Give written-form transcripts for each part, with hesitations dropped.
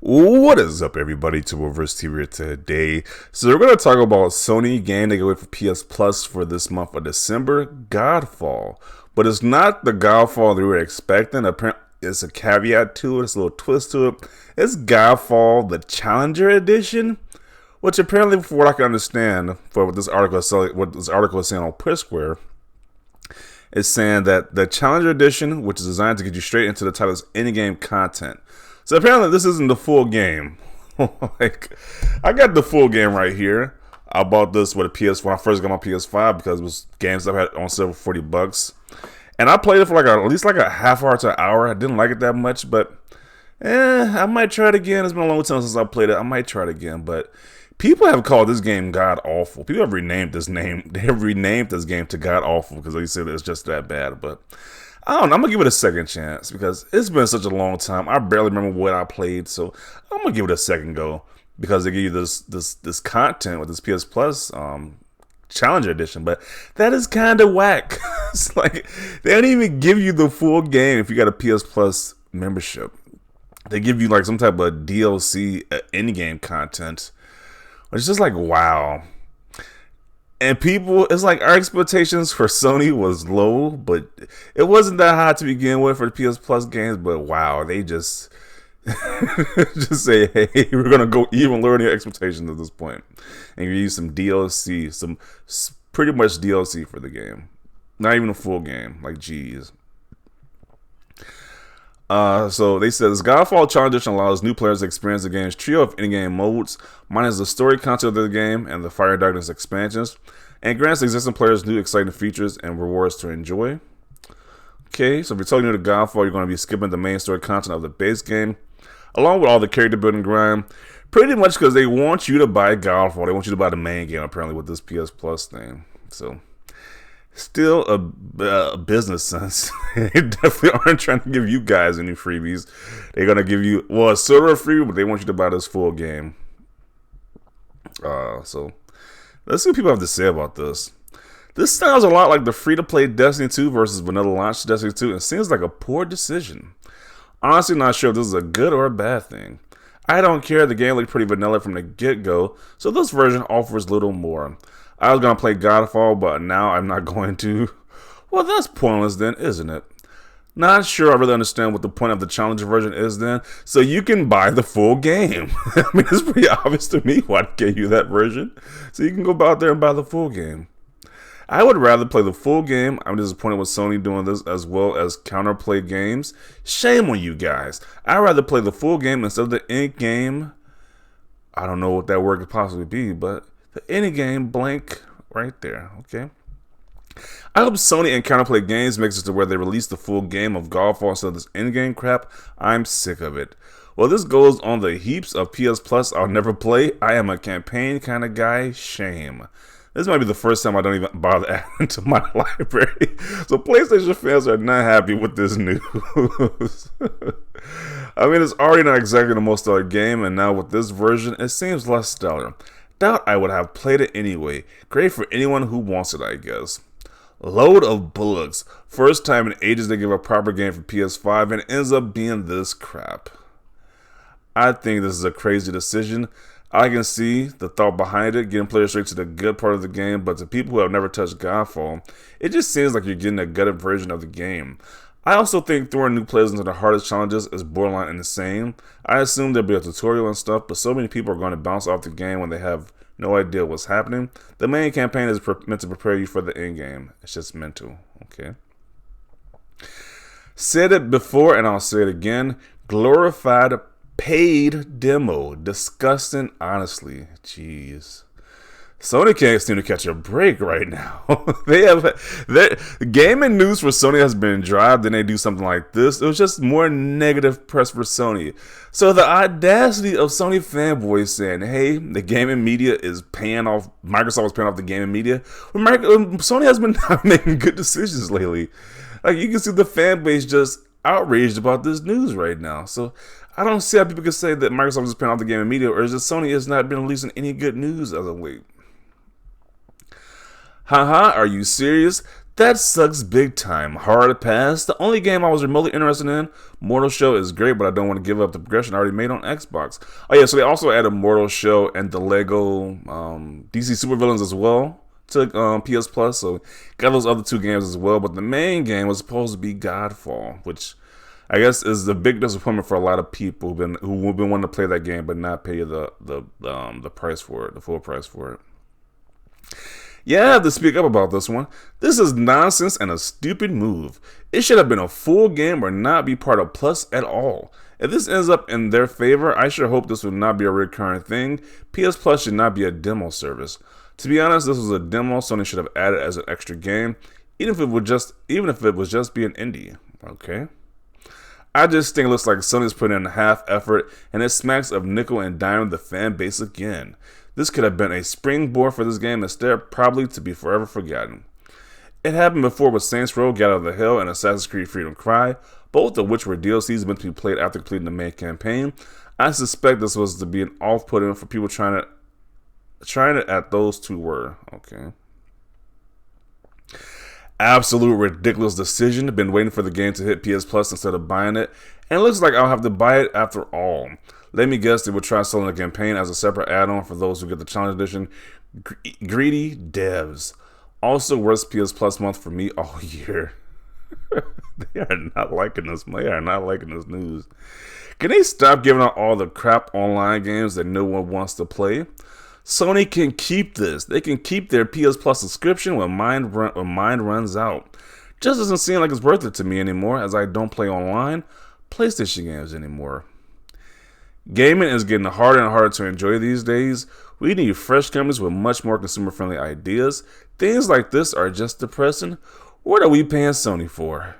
What is up, everybody? To Reverse TV here today. So we're going to talk about Sony game they go away for PS Plus for this month of December, Godfall. But it's not the Godfall that we were expecting. Apparently, it's a caveat to it. It's a little twist to it. It's Godfall, the Challenger Edition, which apparently, from what I can understand, for what this article is saying on Push Square, is saying that the Challenger Edition, which is designed to get you straight into the title's in-game content. So apparently this isn't the full game. Like, I got the full game right here. I bought this with a PS4 when I first got my PS5 because it was games that I had on sale for $40. And I played it for at least a half hour to an hour. I didn't like it that much, but I might try it again. It's been a long time since I played it. I might try it again, but people have called this game God Awful. People have renamed this name. They have renamed this game to God Awful because they say that it's just that bad. But I don't know. I'm going to give it a second chance because it's been such a long time. I barely remember what I played, so I'm going to give it a second go because they give you this content with this PS Plus Challenger Edition, but that is kind of whack. It's like they don't even give you the full game if you got a PS Plus membership. They give you some type of DLC in-game content, which is just wow. And people, it's like our expectations for Sony was low, but it wasn't that high to begin with for the PS Plus games. But wow, they just just say, hey, we're gonna go even lower than your expectations at this point, and give you some DLC, some pretty much DLC for the game, not even a full game. Geez. So they said this Godfall Challenger allows new players to experience the game's trio of in-game modes, minus the story content of the game and the Fire and Darkness expansions, and grants existing players new exciting features and rewards to enjoy. Okay, so if you're totally new to Godfall, you're going to be skipping the main story content of the base game, along with all the character building grind, pretty much because they want you to buy Godfall. They want you to buy the main game, apparently, with this PS Plus thing. So still a business sense. They definitely aren't trying to give you guys any freebies. They're going to give you, a silver freebie, but they want you to buy this full game. So let's see what people have to say about this. This sounds a lot like the free-to-play Destiny 2 versus vanilla launch Destiny 2, and seems like a poor decision. Honestly, not sure if this is a good or a bad thing. I don't care. The game looked pretty vanilla from the get-go, so this version offers little more. I was going to play Godfall, but now I'm not going to. Well, that's pointless then, isn't it? Not sure I really understand what the point of the Challenger version is then. So you can buy the full game. I mean, it's pretty obvious to me why they gave you that version. So you can go out there and buy the full game. I would rather play the full game. I'm disappointed with Sony doing this as well as counterplay games. Shame on you guys. I'd rather play the full game instead of the in-game. I don't know what that word could possibly be, but the in-game blank right there, okay? I hope Sony and Counterplay Games makes it to where they release the full game of Godfall instead of this in-game crap. I'm sick of it. Well, this goes on the heaps of PS Plus I'll never play. I am a campaign kind of guy. Shame. This might be the first time I don't even bother adding to my library. So PlayStation fans are not happy with this news. I mean, it's already not exactly the most stellar game, and now with this version, it seems less stellar. Doubt I would have played it anyway. Great for anyone who wants it, I guess. Load of bullocks. First time in ages they give a proper game for PS5 and it ends up being this crap. I think this is a crazy decision. I can see the thought behind it, getting players straight to the good part of the game, but to people who have never touched Godfall, it just seems like you're getting a gutted version of the game. I also think throwing new players into the hardest challenges is borderline insane. I assume there'll be a tutorial and stuff, but so many people are going to bounce off the game when they have no idea what's happening. The main campaign is meant to prepare you for the end game. It's just mental, okay? Said it before and I'll say it again. Glorified paid demo. Disgusting, honestly. Jeez. Sony can't seem to catch a break right now. The gaming news for Sony has been dry. Then they do something like this. It was just more negative press for Sony. So the audacity of Sony fanboys saying, "Hey, the gaming media is paying off. Microsoft is paying off the gaming media." Sony has been not making good decisions lately. You can see the fan base just outraged about this news right now. So I don't see how people can say that Microsoft is paying off the gaming media, or is it Sony has not been releasing any good news as of late. Haha, are you serious? That sucks big time. Hard to pass. The only game I was remotely interested in, Mortal Shell, is great, but I don't want to give up the progression I already made on Xbox. Oh yeah, so they also added Mortal Shell and the Lego DC Supervillains as well to PS Plus. So got those other two games as well. But the main game was supposed to be Godfall, which I guess is the big disappointment for a lot of people who've been wanting to play that game but not pay the price for it, the full price for it. Yeah, I have to speak up about this one. This is nonsense and a stupid move. It should have been a full game or not be part of Plus at all. If this ends up in their favor, I sure hope this will not be a recurring thing. PS Plus should not be a demo service. To be honest, this was a demo Sony should have added as an extra game, even if it was just be an indie. Okay. I just think it looks like Sony's putting in half effort, and it smacks of nickel and dime the fan base again. This could have been a springboard for this game instead, probably to be forever forgotten. It happened before with Saints Row, Get Out of the Hell, and Assassin's Creed Freedom Cry, both of which were DLCs meant to be played after completing the main campaign. I suspect this was to be an off-putting for people trying it at those two were. Okay. Absolute ridiculous decision. Been waiting for the game to hit PS Plus instead of buying it, and it looks like I'll have to buy it after all. Let me guess, they would try selling the campaign as a separate add-on for those who get the Challenge Edition. Greedy devs. Also, worst PS Plus month for me all year. They are not liking this. They are not liking this news. Can they stop giving out all the crap online games that no one wants to play? Sony can keep this. They can keep their PS Plus subscription when mine runs out. Just doesn't seem like it's worth it to me anymore, as I don't play online PlayStation games anymore. Gaming is getting harder and harder to enjoy these days. We need fresh companies with much more consumer-friendly ideas. Things like this are just depressing. What are we paying Sony for?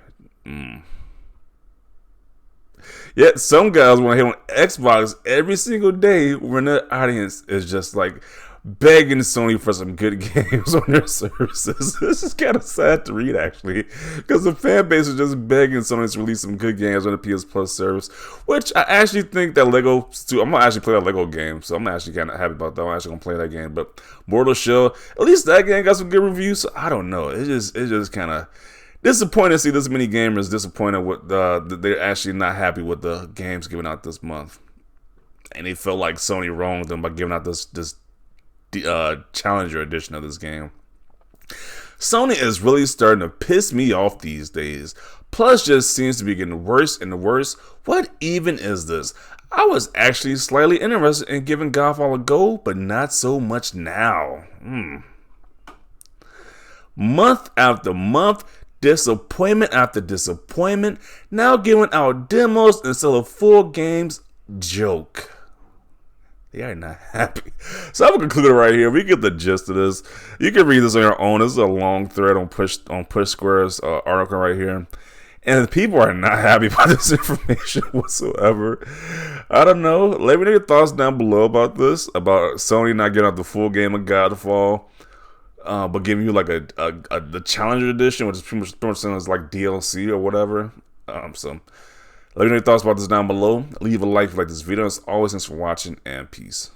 Yet some guys want to hit on Xbox every single day when the audience is just like begging Sony for some good games on their services. This is kind of sad to read, actually, because the fan base is just begging Sony to release some good games on the PS Plus service, which I actually think that Lego, I'm going to actually play that Lego game, so I'm actually kind of happy about that. I'm actually going to play that game, but Mortal Shell, at least that game got some good reviews, so I don't know. It's just kind of disappointing to see this many gamers disappointed with they're actually not happy with the games given out this month. And they felt like Sony wronged them by giving out this Challenger edition of this game. Sony is really starting to piss me off these days. Plus just seems to be getting worse and worse. What even is this? I was actually slightly interested in giving Godfall a go, but not so much now. Month after month, disappointment after disappointment, now giving out demos instead of full games. Joke. They are not happy. So I'm gonna conclude it right here. We get the gist of this. You can read this on your own. This is a long thread on Push Square's article right here, and people are not happy about this information whatsoever. I don't know. Let me know your thoughts down below about this, about Sony not getting out the full game of Godfall, but giving you like the Challenger edition, which is pretty much seen as like DLC or whatever. So let me know your thoughts about this down below. Leave a like if you like this video. As always, thanks for watching, and peace.